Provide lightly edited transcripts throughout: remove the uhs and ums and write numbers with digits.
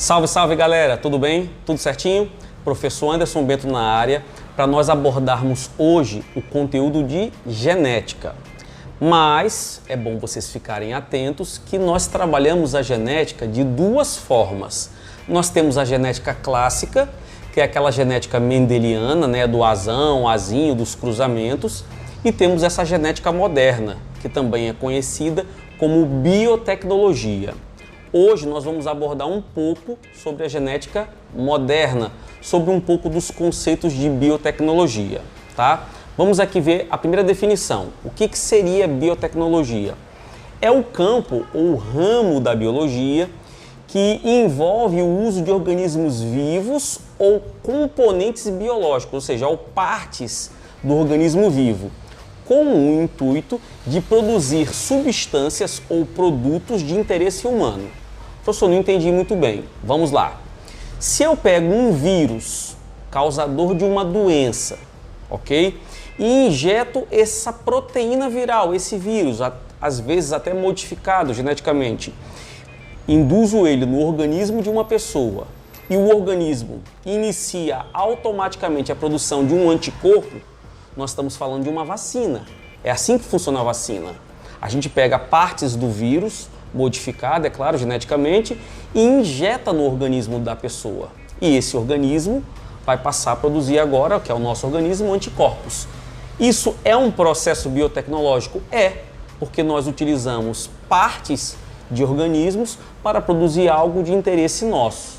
Salve, salve galera, tudo bem? Tudo certinho? Professor Anderson Bento na área, para nós abordarmos hoje o conteúdo de genética. Mas é bom vocês ficarem atentos que nós trabalhamos a genética de duas formas. Nós temos a genética clássica, que é aquela genética mendeliana, né, do azão, azinho, dos cruzamentos, e temos essa genética moderna, que também é conhecida como biotecnologia. Hoje nós vamos abordar um pouco sobre a genética moderna, sobre um pouco dos conceitos de biotecnologia, tá? Vamos aqui ver a primeira definição. O que seria biotecnologia? É o campo ou ramo da biologia que envolve o uso de organismos vivos ou componentes biológicos, ou seja, ou partes do organismo vivo, com o intuito de produzir substâncias ou produtos de interesse humano. Professor, não entendi muito bem. Vamos lá. Se eu pego um vírus causador de uma doença, ok? E injeto essa proteína viral, esse vírus, às vezes até modificado geneticamente, induzo ele no organismo de uma pessoa e o organismo inicia automaticamente a produção de um anticorpo, nós estamos falando de uma vacina. É assim que funciona a vacina. A gente pega partes do vírus, modificada, é claro, geneticamente, e injeta no organismo da pessoa. E esse organismo vai passar a produzir agora, que é o nosso organismo, anticorpos. Isso é um processo biotecnológico? É, porque nós utilizamos partes de organismos para produzir algo de interesse nosso.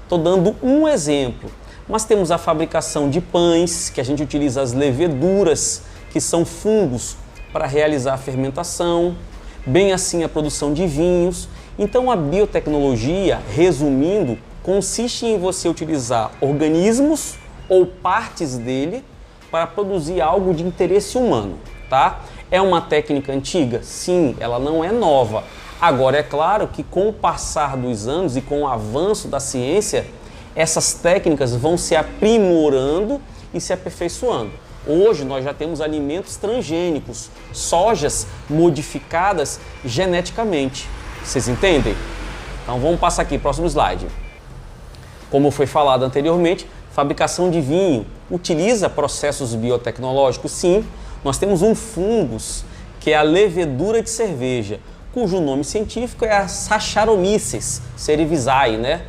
Estou dando um exemplo, mas temos a fabricação de pães, que a gente utiliza as leveduras, que são fungos, para realizar a fermentação, bem assim a produção de vinhos. Então a biotecnologia, resumindo, consiste em você utilizar organismos ou partes dele para produzir algo de interesse humano, tá? É uma técnica antiga? Sim, ela não é nova. Agora é claro que com o passar dos anos e com o avanço da ciência, essas técnicas vão se aprimorando e se aperfeiçoando. Hoje nós já temos alimentos transgênicos, sojas modificadas geneticamente. Vocês entendem? Então vamos passar aqui, próximo slide. Como foi falado anteriormente, fabricação de vinho utiliza processos biotecnológicos, sim. Nós temos um fungus, que é a levedura de cerveja, cujo nome científico é a Saccharomyces cerevisiae, né?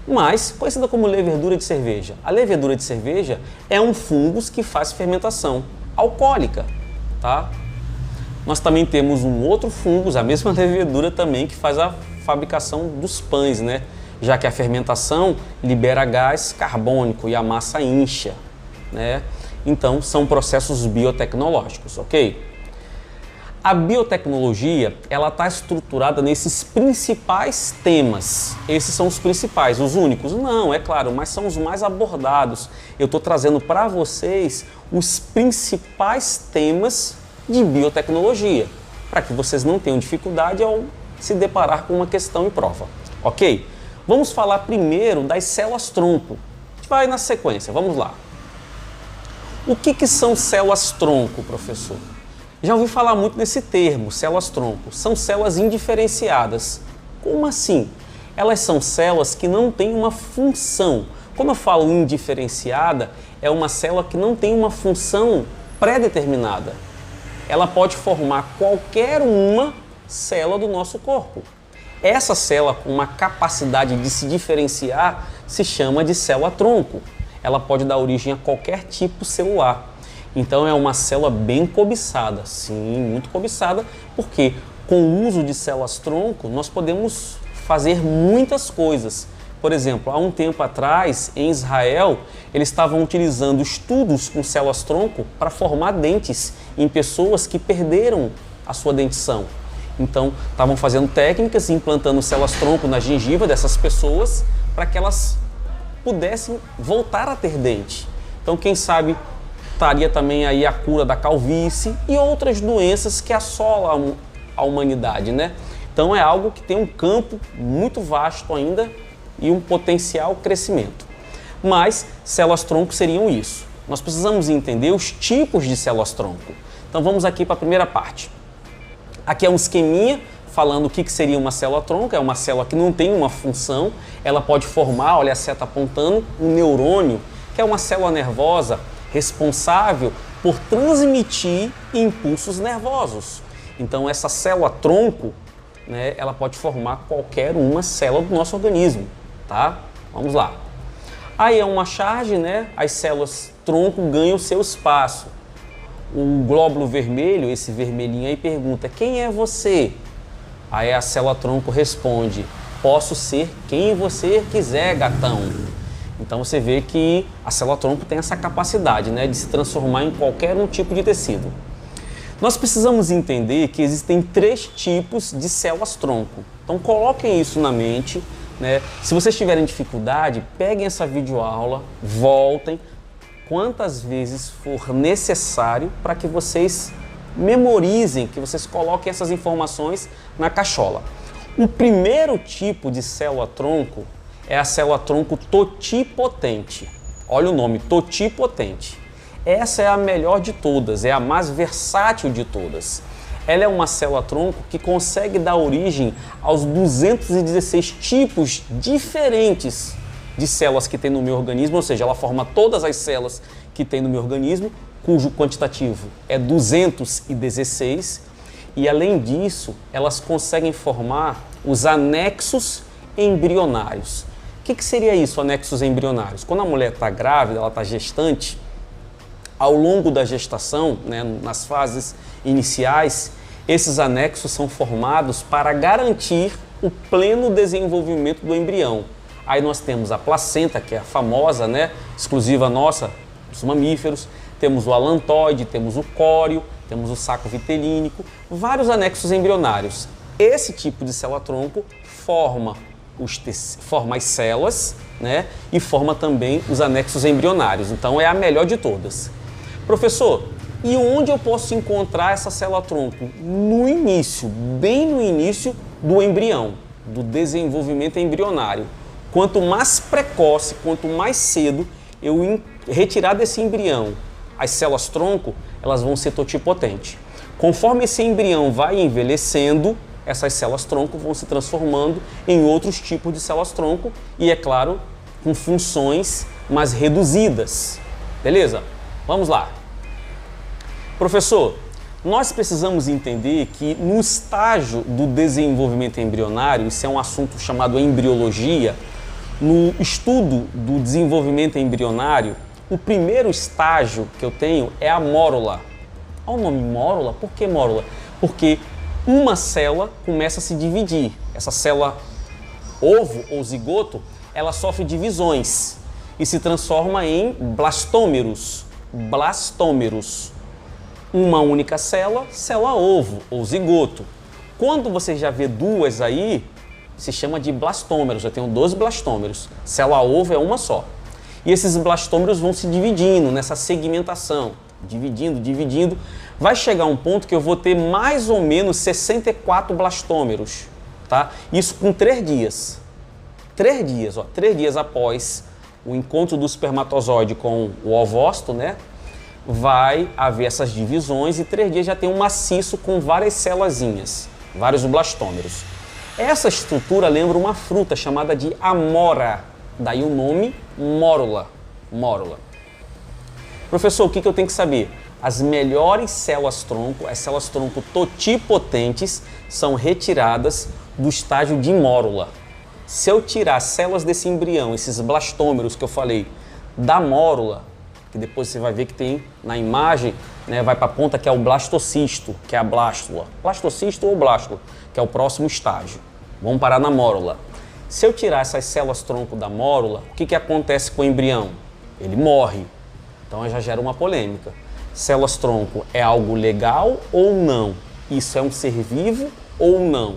Mas conhecida como levedura de cerveja. A levedura de cerveja é um fungus que faz fermentação alcoólica, tá? Nós também temos um outro fungus, a mesma levedura também, que faz a fabricação dos pães, né? Já que a fermentação libera gás carbônico e a massa incha, né? Então são processos biotecnológicos, ok? A biotecnologia, ela está estruturada nesses principais temas. Esses são os principais, os únicos? Não, é claro, mas são os mais abordados. Eu estou trazendo para vocês os principais temas de biotecnologia, para que vocês não tenham dificuldade ao se deparar com uma questão em prova, ok? Vamos falar primeiro das células-tronco. A gente vai na sequência, vamos lá. O que são células-tronco, professor? Já ouvi falar muito nesse termo, células-tronco. São células indiferenciadas. Como assim? Elas são células que não têm uma função. Quando eu falo indiferenciada, é uma célula que não tem uma função pré-determinada. Ela pode formar qualquer uma célula do nosso corpo. Essa célula com uma capacidade de se diferenciar se chama de célula-tronco. Ela pode dar origem a qualquer tipo celular. Então é uma célula bem cobiçada, sim, muito cobiçada, porque com o uso de células-tronco nós podemos fazer muitas coisas. Por exemplo, há um tempo atrás, em Israel, eles estavam utilizando estudos com células-tronco para formar dentes em pessoas que perderam a sua dentição. Então, estavam fazendo técnicas, implantando células-tronco na gengiva dessas pessoas para que elas pudessem voltar a ter dente. Então, quem sabe estaria também aí a cura da calvície e outras doenças que assolam a humanidade, né? Então é algo que tem um campo muito vasto ainda e um potencial crescimento. Mas células-tronco seriam isso. Nós precisamos entender os tipos de células-tronco. Então vamos aqui para a primeira parte. Aqui é um esqueminha falando o que seria uma célula-tronco. É uma célula que não tem uma função, ela pode formar, olha a seta apontando, um neurônio, que é uma célula nervosa responsável por transmitir impulsos nervosos. Então essa célula-tronco, né, ela pode formar qualquer uma célula do nosso organismo, tá? Vamos lá. Aí é uma charge, né? As células-tronco ganham seu espaço. O glóbulo vermelho, esse vermelhinho aí, pergunta: quem é você? Aí a célula-tronco responde: posso ser quem você quiser, gatão. Então você vê que a célula-tronco tem essa capacidade, né, de se transformar em qualquer um tipo de tecido. Nós precisamos entender que existem 3 tipos de células-tronco. Então coloquem isso na mente, né? Se vocês tiverem dificuldade, peguem essa videoaula, voltem quantas vezes for necessário para que vocês memorizem, que vocês coloquem essas informações na cachola. O primeiro tipo de célula-tronco é a célula-tronco totipotente. Olha o nome, totipotente. Essa é a melhor de todas, é a mais versátil de todas. Ela é uma célula-tronco que consegue dar origem aos 216 tipos diferentes de células que tem no meu organismo, ou seja, ela forma todas as células que tem no meu organismo, cujo quantitativo é 216, e além disso, elas conseguem formar os anexos embrionários. O que seria isso, anexos embrionários? Quando a mulher está grávida, ela está gestante, ao longo da gestação, né, nas fases iniciais, esses anexos são formados para garantir o pleno desenvolvimento do embrião. Aí nós temos a placenta, que é a famosa, né, exclusiva nossa, dos mamíferos, temos o alantoide, temos o córeo, temos o saco vitelínico, vários anexos embrionários. Esse tipo de célula-tronco forma as células, né, e forma também os anexos embrionários. Então é a melhor de todas. Professor, e onde eu posso encontrar essa célula-tronco? No início, bem no início do embrião, do desenvolvimento embrionário. Quanto mais precoce, quanto mais cedo eu retirar desse embrião as células-tronco, elas vão ser totipotentes. Conforme esse embrião vai envelhecendo, essas células-tronco vão se transformando em outros tipos de células-tronco e, é claro, com funções mais reduzidas. Beleza? Vamos lá. Professor, nós precisamos entender que no estágio do desenvolvimento embrionário, isso é um assunto chamado embriologia, no estudo do desenvolvimento embrionário, o primeiro estágio que eu tenho é a mórula. Olha o nome mórula. Por que mórula? Porque uma célula começa a se dividir. Essa célula ovo ou zigoto, ela sofre divisões e se transforma em blastômeros. Blastômeros. Uma única célula, célula ovo ou zigoto. Quando você já vê duas aí, se chama de blastômeros. Eu tenho 12 blastômeros. Célula ovo é uma só. E esses blastômeros vão se dividindo nessa segmentação, dividindo. Vai chegar um ponto que eu vou ter mais ou menos 64 blastômeros, tá? Isso com 3 dias. 3 dias, ó, 3 dias após o encontro do espermatozoide com o ovócito, né? Vai haver essas divisões e 3 dias já tem um maciço com várias células, vários blastômeros. Essa estrutura lembra uma fruta chamada de amora, daí o nome mórula. Mórula. Professor, o que eu tenho que saber? As melhores células-tronco, as células-tronco totipotentes, são retiradas do estágio de mórula. Se eu tirar células desse embrião, esses blastômeros que eu falei, da mórula, que depois você vai ver que tem na imagem, né, vai para a ponta que é o blastocisto, que é a blástula. Blastocisto ou blástula, que é o próximo estágio. Vamos parar na mórula. Se eu tirar essas células-tronco da mórula, o que acontece com o embrião? Ele morre. Então já gera uma polêmica. Células-tronco é algo legal ou não? Isso é um ser vivo ou não?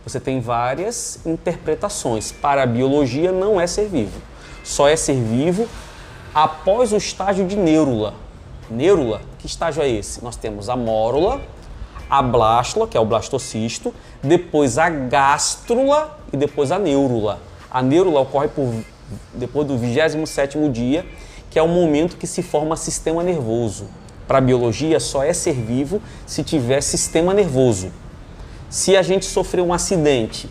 Você tem várias interpretações. Para a biologia não é ser vivo. Só é ser vivo após o estágio de neurula. Neurula, que estágio é esse? Nós temos a mórula, a blástula, que é o blastocisto, depois a gástrula e depois a neurula. A neurula ocorre depois do 27º dia, que é o momento que se forma sistema nervoso. Para a biologia, só é ser vivo se tiver sistema nervoso. Se a gente sofrer um acidente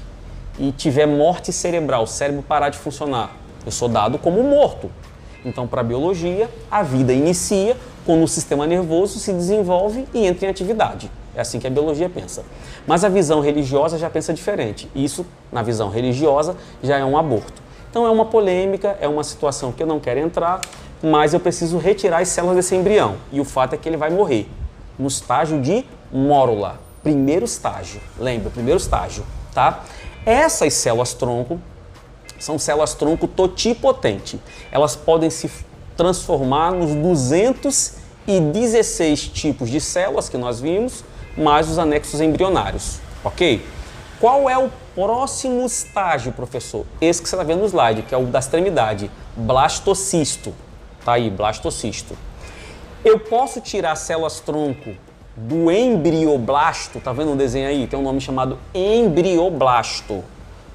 e tiver morte cerebral, o cérebro parar de funcionar, eu sou dado como morto. Então, para a biologia, a vida inicia quando o sistema nervoso se desenvolve e entra em atividade. É assim que a biologia pensa. Mas a visão religiosa já pensa diferente. Isso, na visão religiosa, já é um aborto. Então, é uma polêmica, é uma situação que eu não quero entrar, mas eu preciso retirar as células desse embrião. E o fato é que ele vai morrer no estágio de mórula. Primeiro estágio. Lembra, primeiro estágio, tá? Essas células-tronco são células-tronco totipotente. Elas podem se transformar nos 216 tipos de células que nós vimos, mais os anexos embrionários, ok? Qual é o próximo estágio, professor? Esse que você está vendo no slide, que é o da extremidade, blastocisto. Tá aí, blastocisto. Eu posso tirar células-tronco do embrioblasto, tá vendo o desenho aí? Tem um nome chamado embrioblasto.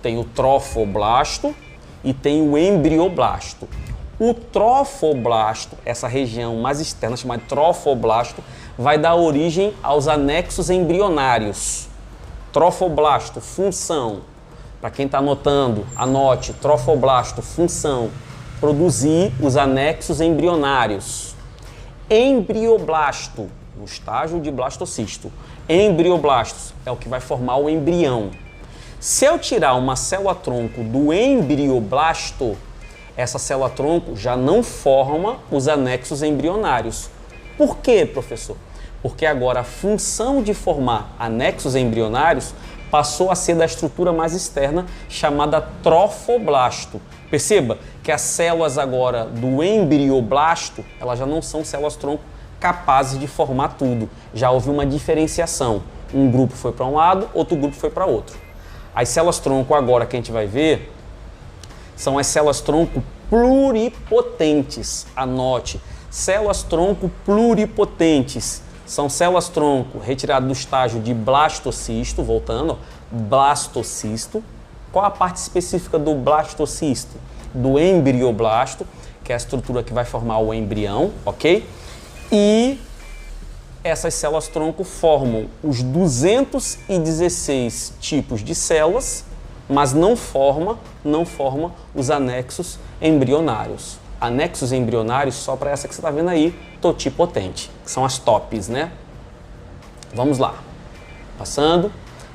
Tem o trofoblasto e tem o embrioblasto. O trofoblasto, essa região mais externa chamada trofoblasto, vai dar origem aos anexos embrionários. Trofoblasto, função. Para quem está anotando, anote. Trofoblasto, função. Produzir os anexos embrionários. Embrioblasto, no estágio de blastocisto. Embrioblastos é o que vai formar o embrião. Se eu tirar uma célula-tronco do embrioblasto, essa célula-tronco já não forma os anexos embrionários. Por quê, professor? Porque agora a função de formar anexos embrionários passou a ser da estrutura mais externa, chamada trofoblasto. Perceba que as células agora do embrioblasto, elas já não são células-tronco capazes de formar tudo. Já houve uma diferenciação. Um grupo foi para um lado, outro grupo foi para outro. As células-tronco agora que a gente vai ver são as células-tronco pluripotentes. Anote, células-tronco pluripotentes são células-tronco retiradas do estágio de blastocisto, voltando, blastocisto. Qual a parte específica do blastocisto? Do embrioblasto, que é a estrutura que vai formar o embrião, ok? E essas células-tronco formam os 216 tipos de células, mas não forma os anexos embrionários. Anexos embrionários só para essa que você está vendo aí, totipotente, que são as tops, né? Vamos lá. Passando.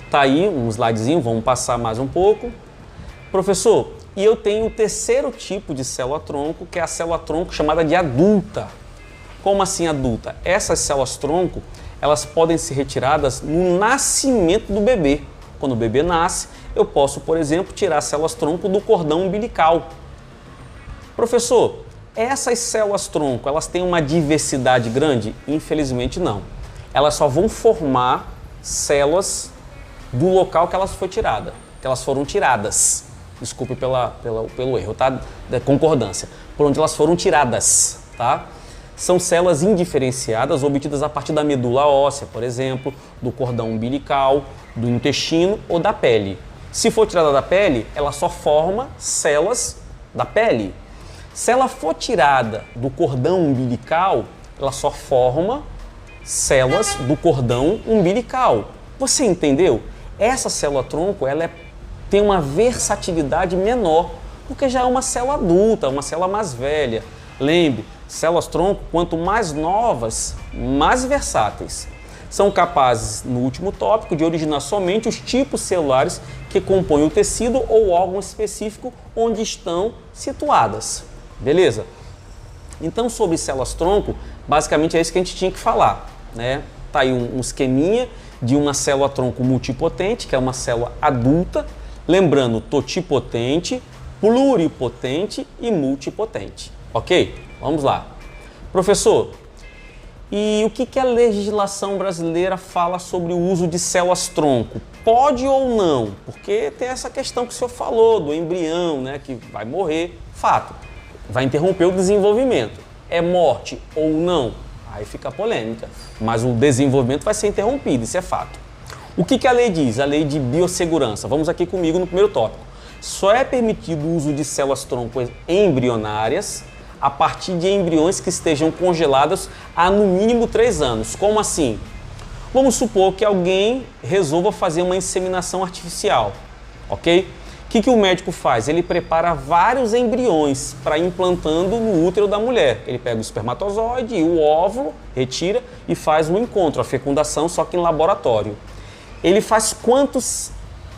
Tá aí um slidezinho, vamos passar mais um pouco. Professor, e eu tenho o terceiro tipo de célula-tronco, que é a célula-tronco chamada de adulta. Como assim adulta? Essas células-tronco, elas podem ser retiradas no nascimento do bebê. Quando o bebê nasce, eu posso, por exemplo, tirar células-tronco do cordão umbilical. Professor, essas células-tronco, elas têm uma diversidade grande? Infelizmente não. Elas só vão formar células do local que elas foram tiradas. Desculpe pelo erro, tá? Da concordância. Por onde elas foram tiradas, tá? São células indiferenciadas obtidas a partir da medula óssea, por exemplo, do cordão umbilical, do intestino ou da pele. Se for tirada da pele, ela só forma células da pele. Se ela for tirada do cordão umbilical, ela só forma células do cordão umbilical. Você entendeu? Essa célula-tronco, tem uma versatilidade menor, porque já é uma célula adulta, uma célula mais velha. Lembre, células-tronco, quanto mais novas, mais versáteis. São capazes, no último tópico, de originar somente os tipos celulares que compõem o tecido ou órgão específico onde estão situadas. Beleza? Então, sobre células-tronco, basicamente é isso que a gente tinha que falar, né? Tá aí um esqueminha de uma célula-tronco multipotente, que é uma célula adulta, lembrando, totipotente, pluripotente e multipotente. Ok? Vamos lá. Professor, e o que a legislação brasileira fala sobre o uso de células-tronco? Pode ou não? Porque tem essa questão que o senhor falou, do embrião, né, que vai morrer, fato. Vai interromper o desenvolvimento. É morte ou não? Aí fica a polêmica. Mas o desenvolvimento vai ser interrompido, isso é fato. O que a lei diz? A lei de biossegurança. Vamos aqui comigo no primeiro tópico. Só é permitido o uso de células-tronco embrionárias a partir de embriões que estejam congelados há no mínimo 3 anos. Como assim? Vamos supor que alguém resolva fazer uma inseminação artificial, ok? O que o médico faz? Ele prepara vários embriões para ir implantando no útero da mulher. Ele pega o espermatozoide e o óvulo, retira e faz o encontro, a fecundação, só que em laboratório. Ele faz quantos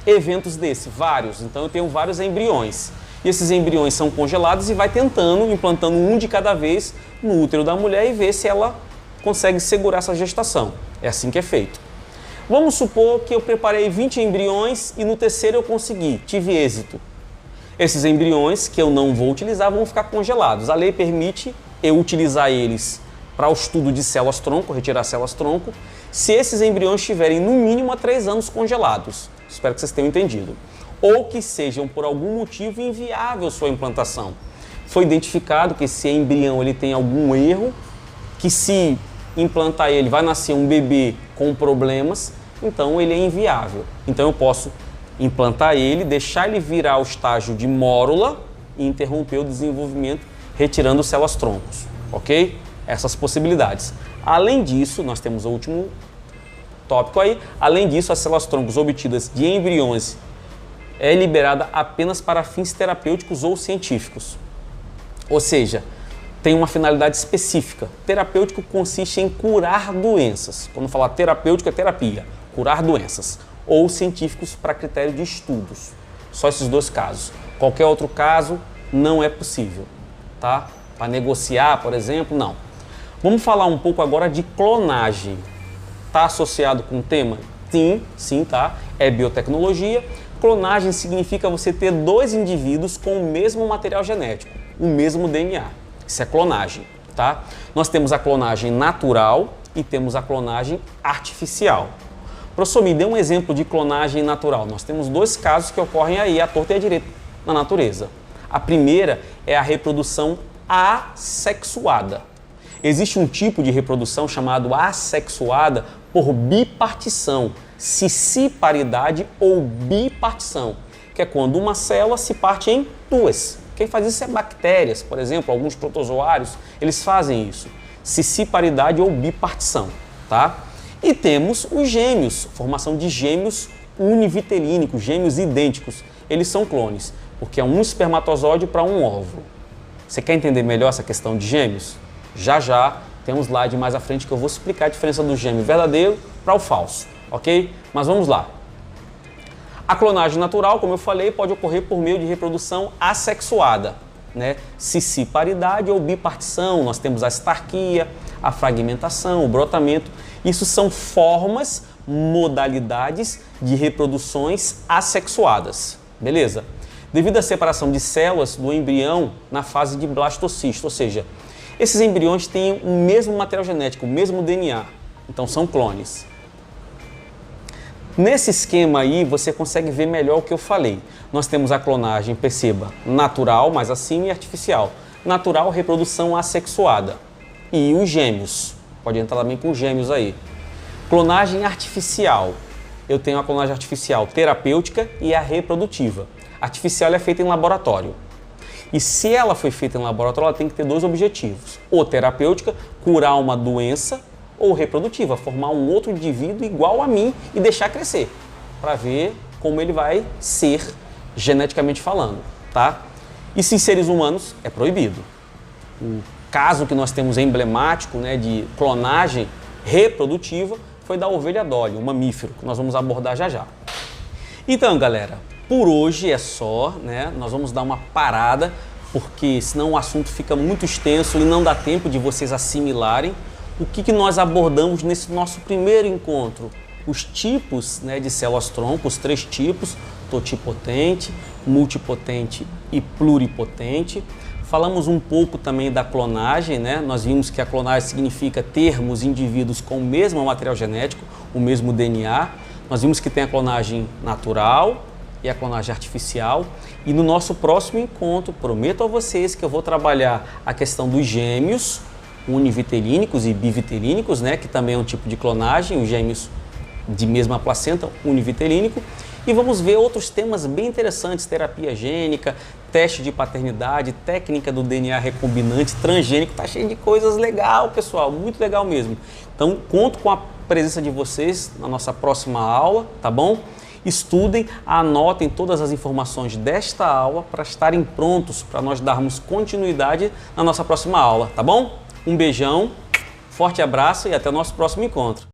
eventos desse? Vários. Então eu tenho vários embriões. E esses embriões são congelados e vai tentando, implantando um de cada vez no útero da mulher e ver se ela consegue segurar essa gestação. É assim que é feito. Vamos supor que eu preparei 20 embriões e no terceiro eu consegui, tive êxito. Esses embriões que eu não vou utilizar vão ficar congelados. A lei permite eu utilizar eles para o estudo de células-tronco, retirar células-tronco, se esses embriões estiverem no mínimo há 3 anos congelados. Espero que vocês tenham entendido. Ou que sejam por algum motivo inviável sua implantação. Foi identificado que esse embrião ele tem algum erro, que se implantar ele vai nascer um bebê com problemas, então ele é inviável. Então eu posso implantar ele, deixar ele virar o estágio de mórula e interromper o desenvolvimento retirando células-troncos, ok? Essas possibilidades. Além disso, nós temos o último tópico aí, além disso, as células-troncos obtidas de embriões é liberada apenas para fins terapêuticos ou científicos. Ou seja, tem uma finalidade específica. Terapêutico consiste em curar doenças. Quando falar terapêutico é terapia, curar doenças. Ou científicos para critério de estudos. Só esses 2 casos. Qualquer outro caso não é possível, tá? Para negociar, por exemplo, não. Vamos falar um pouco agora de clonagem. Está associado com o tema? Sim, tá? É biotecnologia. Clonagem significa você ter 2 indivíduos com o mesmo material genético, o mesmo DNA. Isso é clonagem, tá? Nós temos a clonagem natural e temos a clonagem artificial. Professor, me dê um exemplo de clonagem natural. Nós temos 2 casos que ocorrem aí, à torta e à direita, na natureza. A primeira é a reprodução assexuada. Existe um tipo de reprodução chamado assexuada por bipartição, cisparidade ou bipartição, que é quando uma célula se parte em 2. Quem faz isso é bactérias, por exemplo, alguns protozoários, eles fazem isso. Cisparidade ou bipartição, tá? E temos os gêmeos, formação de gêmeos univitelínicos, gêmeos idênticos. Eles são clones, porque é um espermatozoide para um óvulo. Você quer entender melhor essa questão de gêmeos? Já tem um slide mais à frente que eu vou explicar a diferença do gêmeo verdadeiro para o falso, ok? Mas vamos lá. A clonagem natural, como eu falei, pode ocorrer por meio de reprodução assexuada, né? Cisparidade ou bipartição, nós temos a estarquia, a fragmentação, o brotamento. Isso são formas, modalidades de reproduções assexuadas, beleza? Devido à separação de células do embrião na fase de blastocisto, ou seja, esses embriões têm o mesmo material genético, o mesmo DNA, então são clones. Nesse esquema aí, você consegue ver melhor o que eu falei. Nós temos a clonagem, perceba, natural, mais acima, e artificial. Natural, reprodução assexuada. E os gêmeos, pode entrar também com gêmeos aí. Clonagem artificial. Eu tenho a clonagem artificial terapêutica e a reprodutiva. Artificial é feita em laboratório. E se ela foi feita em laboratório, ela tem que ter 2 objetivos. Ou terapêutica, curar uma doença, ou reprodutiva, formar um outro indivíduo igual a mim e deixar crescer, para ver como ele vai ser geneticamente falando, tá? E se em seres humanos é proibido. O caso que nós temos emblemático, né, de clonagem reprodutiva foi da ovelha Dolly, um mamífero, que nós vamos abordar já. Então, galera, por hoje é só, né? Nós vamos dar uma parada, porque senão o assunto fica muito extenso e não dá tempo de vocês assimilarem. O que nós abordamos nesse nosso primeiro encontro? Os tipos, né, de células-tronco, os 3 tipos, totipotente, multipotente e pluripotente. Falamos um pouco também da clonagem, né? Nós vimos que a clonagem significa termos indivíduos com o mesmo material genético, o mesmo DNA. Nós vimos que tem a clonagem natural e a clonagem artificial. E no nosso próximo encontro, prometo a vocês que eu vou trabalhar a questão dos gêmeos, univitelínicos e bivitelínicos, né, que também é um tipo de clonagem, os gêmeos de mesma placenta, univitelínico, e vamos ver outros temas bem interessantes, terapia gênica, teste de paternidade, técnica do DNA recombinante, transgênico, tá cheio de coisas legal, pessoal, muito legal mesmo. Então, conto com a presença de vocês na nossa próxima aula, tá bom? Estudem, anotem todas as informações desta aula para estarem prontos para nós darmos continuidade na nossa próxima aula, tá bom? Um beijão, forte abraço e até o nosso próximo encontro.